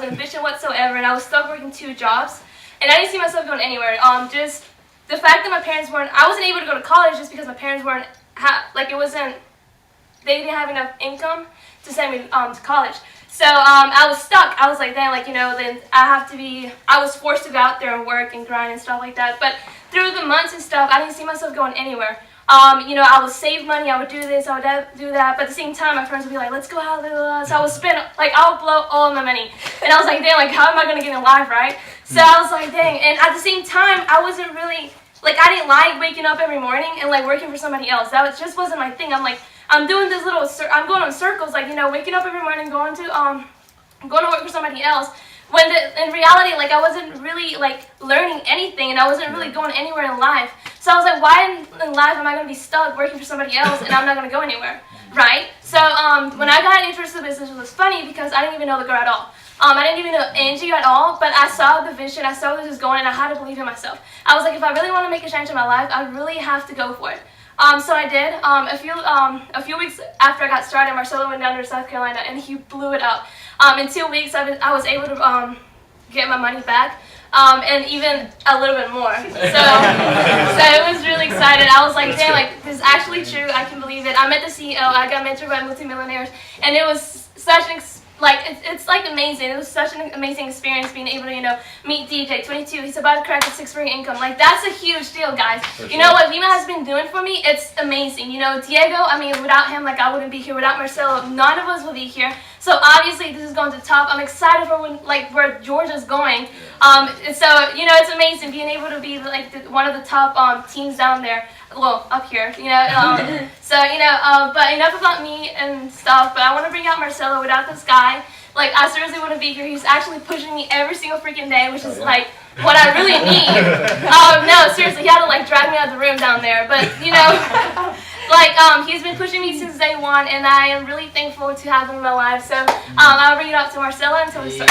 ambition whatsoever, and I was stuck working 2 jobs, and I didn't see myself going anywhere. Just the fact that my parents I wasn't able to go to college just because my parents weren't, they didn't have enough income to send me to college. So I was stuck. I was like, then I was forced to go out there and work and grind and stuff like that. But through the months and stuff, I didn't see myself going anywhere. I would save money, I would do this, I would do that, but at the same time, my friends would be like, let's go out, blah, blah, blah. So I would spend, I would blow all of my money. And I was like, dang, how am I going to get in life, right? So I was like, dang. And at the same time, I wasn't really, I didn't like waking up every morning and, working for somebody else. Just wasn't my thing. I'm doing this I'm going on circles, waking up every morning, going to work for somebody else. When in reality, I wasn't really, learning anything, and I wasn't really going anywhere in life. So I was like, why in life am I going to be stuck working for somebody else, and I'm not going to go anywhere, right? So when I got interested in business, it was funny because I didn't even know the girl at all. I didn't even know Angie at all, but I saw the vision, I saw where this was going, and I had to believe in myself. I was like, if I really want to make a change in my life, I really have to go for it. So I did. A few weeks after I got started, Marcelo went down to South Carolina, and he blew it up. In 2 weeks, I was able to get my money back, and even a little bit more. So it was really excited. I was like, damn, this is actually true. I can believe it. I met the CEO. I got mentored by multimillionaires, and it was such an it's amazing. It was such an amazing experience being able to, meet DJ, 22. He's about to crack a 6-figure income. That's a huge deal, guys. You know what Vima has been doing for me? It's amazing. Diego, without him, I wouldn't be here. Without Marcelo, none of us would be here. So obviously this is going to top. I'm excited for where Georgia's going. So it's amazing being able to be one of the top teams down there. Well, up here, but enough about me and stuff. But I want to bring out Marcelo. Without this guy, I seriously wouldn't be here. He's actually pushing me every single freaking day, which is what I really need. No, seriously, he had to drag me out of the room down there. But he's been pushing me since day one, and I am really thankful to have him in my life. So I'll bring it up to Marcelo until we start.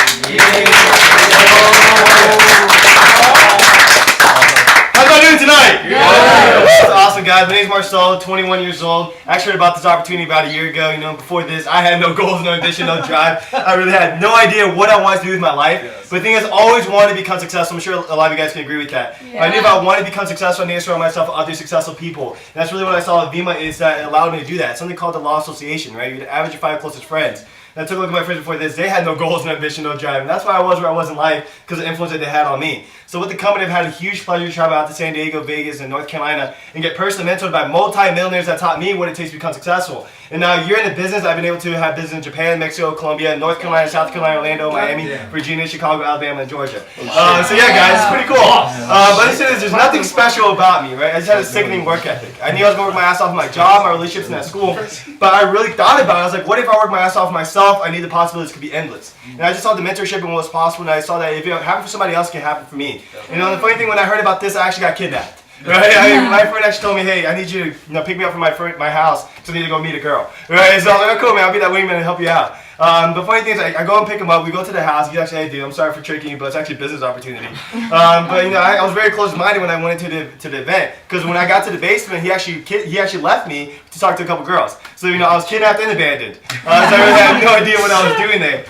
How's y'all doing tonight? That's awesome, guys. My name's Marcelo, 21 years old. I actually heard about this opportunity about a year ago. Before this, I had no goals, no ambition, no drive. I really had no idea what I wanted to do with my life. Yes. But the thing is, I always wanted to become successful. I'm sure a lot of you guys can agree with that. Yeah. I knew if I wanted to become successful, I needed to surround myself with other successful people. And that's really what I saw at Vima, is that it allowed me to do that. It's something called the law of association, right? You're the average of 5 closest friends. And I took a look at my friends before this. They had no goals, no ambition, no drive. And that's why I was where I was in life, because of the influence that they had on me. So with the company, I've had a huge pleasure to travel out to San Diego, Vegas, and North Carolina and get personally mentored by multi-millionaires that taught me what it takes to become successful. And now you're in the business. I've been able to have business in Japan, Mexico, Colombia, North Carolina, South Carolina, Orlando, Miami, Virginia, Chicago, Alabama, and Georgia. So yeah, guys, it's pretty cool. But there's nothing special about me, right? I just had a sickening work ethic. I knew I was going to work my ass off in my job, my relationships in that school. But I really thought about it. I was like, what if I work my ass off myself? I knew the possibilities could be endless. And I just saw the mentorship and what was possible, and I saw that if it happened for somebody else, it can happen for me. The funny thing, when I heard about this, I actually got kidnapped. Right? My friend actually told me, hey, I need you to pick me up from my house because I need to go meet a girl. Right? So I was like, oh, cool, man, I'll be that wingman and help you out. The funny thing is, I go and pick him up. We go to the house. He's actually, hey, dude, I'm sorry for tricking you, but it's actually a business opportunity. But I was very close-minded when I went into the event, because when I got to the basement, he actually left me to talk to a couple girls. So I was kidnapped and abandoned. So I really had no idea what I was doing there.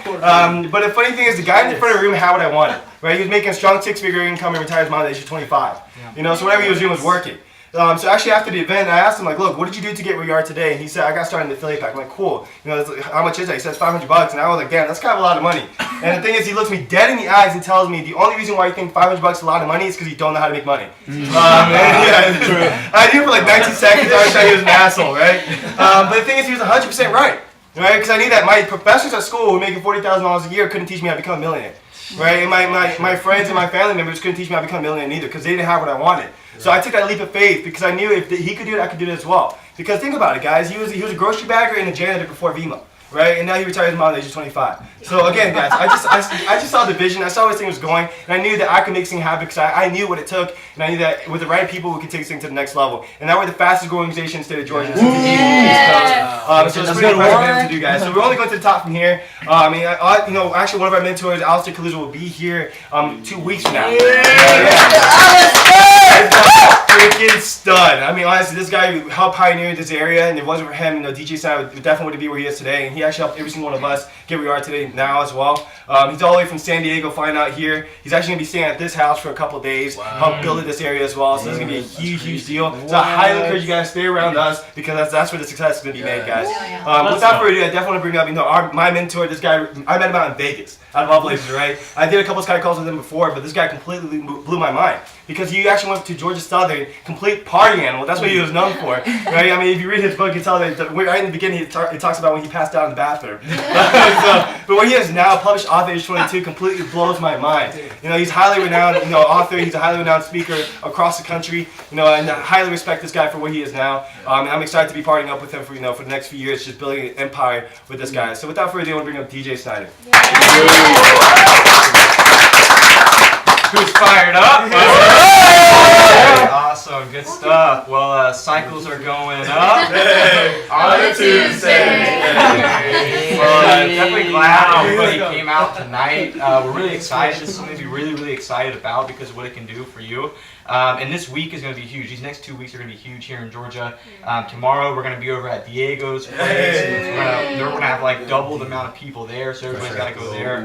But the funny thing is, the guy in the front of the room had what I wanted. Right? He was making a strong 6-figure income and retired his mom at the age of 25. So whatever he was doing was working. So actually after the event, I asked him, look, what did you do to get where you are today? And he said, I got started in the affiliate pack. I'm like, cool. How much is that? He says $500. And I was like, damn, that's kind of a lot of money. And the thing is, he looks me dead in the eyes and tells me the only reason why you think $500 is a lot of money is because you don't know how to make money. I knew for 19 seconds I was trying to use an asshole, right? But the thing is, he was 100% right? Because I knew that my professors at school who were making $40,000 a year couldn't teach me how to become a millionaire. Right? And my friends and my family members couldn't teach me how to become a millionaire either, because they didn't have what I wanted. So I took that leap of faith because I knew if he could do it, I could do it as well. Because think about it, guys. He was a grocery bagger and a janitor before Vima. Right? And now he retired his mom at the age of 25. So again, guys, I just saw the vision. I saw where this thing was going, and I knew that I could make this thing happen because I knew what it took, and I knew that with the right people, we could take this thing to the next level. And now we're the fastest growing organization in the state of Georgia. So it's pretty impressive to do, guys. So we're only going to the top from here. Actually, one of our mentors, Alistair Kaluza, will be here 2 weeks from now. Freaking stud. Honestly, this guy helped pioneer this area, and if it wasn't for him, DJ Snyder definitely wouldn't be where he is today. And he He actually helped every single one of us get where we are today now as well. He's all the way from San Diego flying out here. He's actually going to be staying at this house for a couple days, help build this area as well. So this is going to be a huge deal. So I highly encourage you guys to stay around us because that's where the success is going to be made, guys. Without further ado, I definitely want to bring up, my mentor, this guy, I met him out in Vegas, out of all places, right? I did a couple of Sky calls with him before, but this guy completely blew my mind because he actually went to Georgia Southern, complete party animal. That's what he was known for, right? I mean, if you read his book, you tell that right in the beginning, he talks about when he passed out in the bathroom. But what he is now, published author, age 22, completely blows my mind. He's highly renowned, author. He's a highly renowned speaker across the country. And I highly respect this guy for what he is now. And I'm excited to be partnering up with him for for the next few years, just building an empire with this guy. So without further ado, I want to bring up DJ Snyder. Who's fired up? Awesome, good stuff. Well, cycles are going up on a Tuesday. Well, definitely glad everybody came out tonight. We're really excited. This is something to be really excited about because of what it can do for you. And this week is going to be huge. These next 2 weeks are going to be huge here in Georgia. Tomorrow we're going to be over at Diego's place. We're going to have like double the amount of people there, so everybody's got to go there.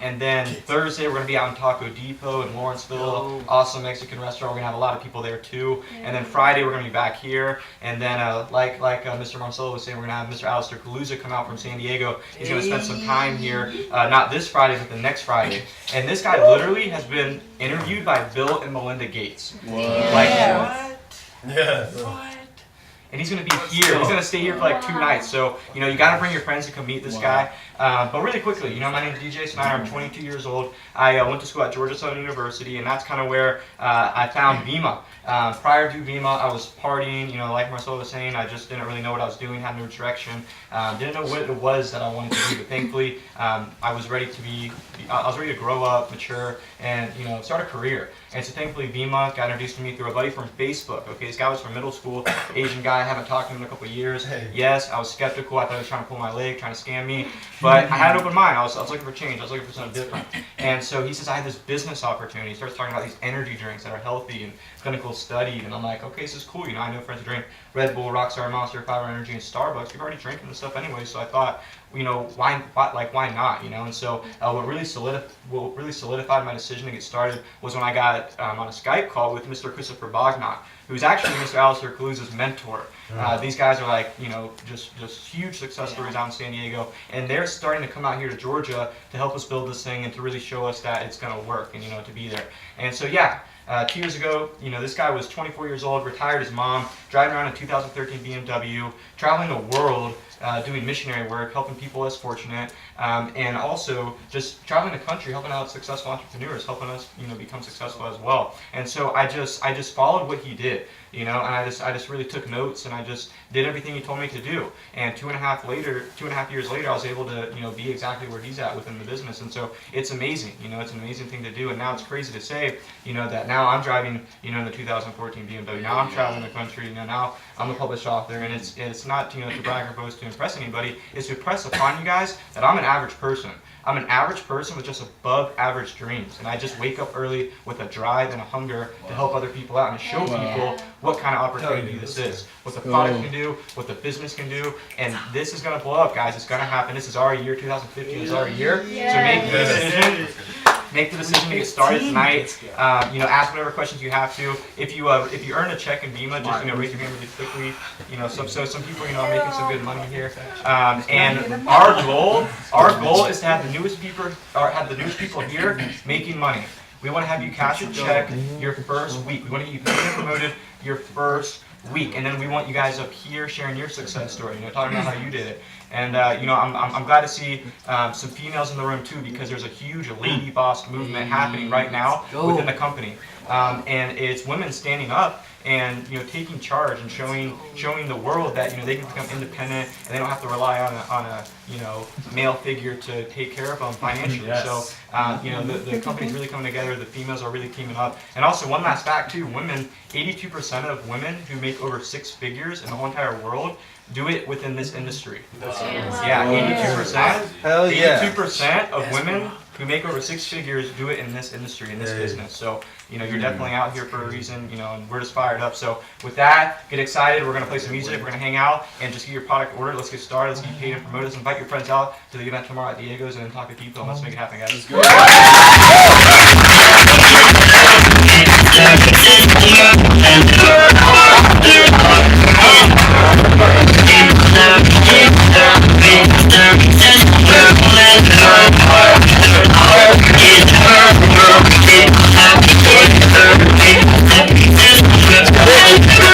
And then Thursday we're going to be out in Taco Depot in Lawrenceville, awesome Mexican restaurant. We're going to have a lot of people there too. And then Friday we're going to be back here. And then like Mr. Marcelo was saying, we're going to have Mr. Alistair Kaluza come out from San Diego. He's going to spend some time here, not this Friday, but the next Friday. And this guy literally has been interviewed by Bill and Melinda Gates. What? Like, what? Yeah. What? And he's going to be here. He's going to stay here for like 2 nights. So, you got to bring your friends to come meet this guy. But really quickly, my name is DJ Snyder. I'm 22 years old. I went to school at Georgia Southern University, and that's kind of where I found Vima. Prior to Vima, I was partying. Like Marcelo was saying, I just didn't really know what I was doing, had no direction. Didn't know what it was that I wanted to do. But thankfully, I was ready to grow up, mature, and start a career. And so thankfully, Vima got introduced to me through a buddy from Facebook. Okay, this guy was from middle school, Asian guy. I haven't talked to him in a couple of years. Yes, I was skeptical. I thought he was trying to pull my leg, trying to scam me. But I had an open mind. I was looking for change. I was looking for something different. And so he says, I have this business opportunity. He starts talking about these energy drinks that are healthy and clinical studied. And I'm like, okay, this is cool. I know friends who drink Red Bull, Rockstar, Monster, Fiber Energy, and Starbucks. You're already drinking this stuff anyway. So I thought, why not? And so what really solidified my decision to get started was when I got on a Skype call with Mr. Christopher Bognot, who's actually Mr. Alistair Kaluza's mentor. These guys are like, just huge success stories out in San Diego, and they're starting to come out here to Georgia to help us build this thing and to really show us that it's going to work and, to be there. And so, 2 years ago, this guy was 24 years old, retired his mom, driving around a 2013 BMW, traveling the world, doing missionary work, helping people less fortunate, and also just traveling the country, helping out successful entrepreneurs, helping us, become successful as well. And so I just followed what he did, and I just really took notes, and I just did everything he told me to do. And 2.5 years later, I was able to, be exactly where he's at within the business. And so it's amazing, it's an amazing thing to do. And now it's crazy to say, that now I'm driving, in the 2014 BMW. Now I'm traveling the country. Now I'm a published author, and it's not, to brag or boast to impress anybody. It's to impress upon you guys that I'm an average person. I'm an average person with just above average dreams, and I just wake up early with a drive and a hunger to help other people out and to show people what kind of opportunity this is, what the product can do, what the business can do, and this is going to blow up, guys. It's going to happen. This is our year. 2015 is our year. So make the decision. Make the decision to get started tonight. Ask whatever questions you have to. If you earn a check in Vima, just raise your hand really quickly. Some people are making some good money here. And our goal is to have the newest people here making money. We want to have you cash a check your first week. We want to get you paid and promoted your first week, and then we want you guys up here sharing your success story. Talking about how you did it. And I'm glad to see some females in the room too, because there's a huge lady boss movement happening right now within the company, and it's women standing up and taking charge and showing the world that they can become independent and they don't have to rely on a male figure to take care of them financially. Yes. So the company's really coming together. The females are really teaming up. And also one last fact too: women, 82% of women who make over 6 figures in the whole entire world do it within this industry. Yeah, 82%. Hell yeah. 82% of women who make over 6 figures do it in this industry, in this business. So, you know, you're definitely out here for a reason, you know, and we're just fired up. So with that, get excited. We're going to play some music. We're going to hang out and just get your product ordered. Let's get started. Let's get paid and promoted. Invite your friends out to the event tomorrow at Diego's and then talk to people. And let's make it happen, guys.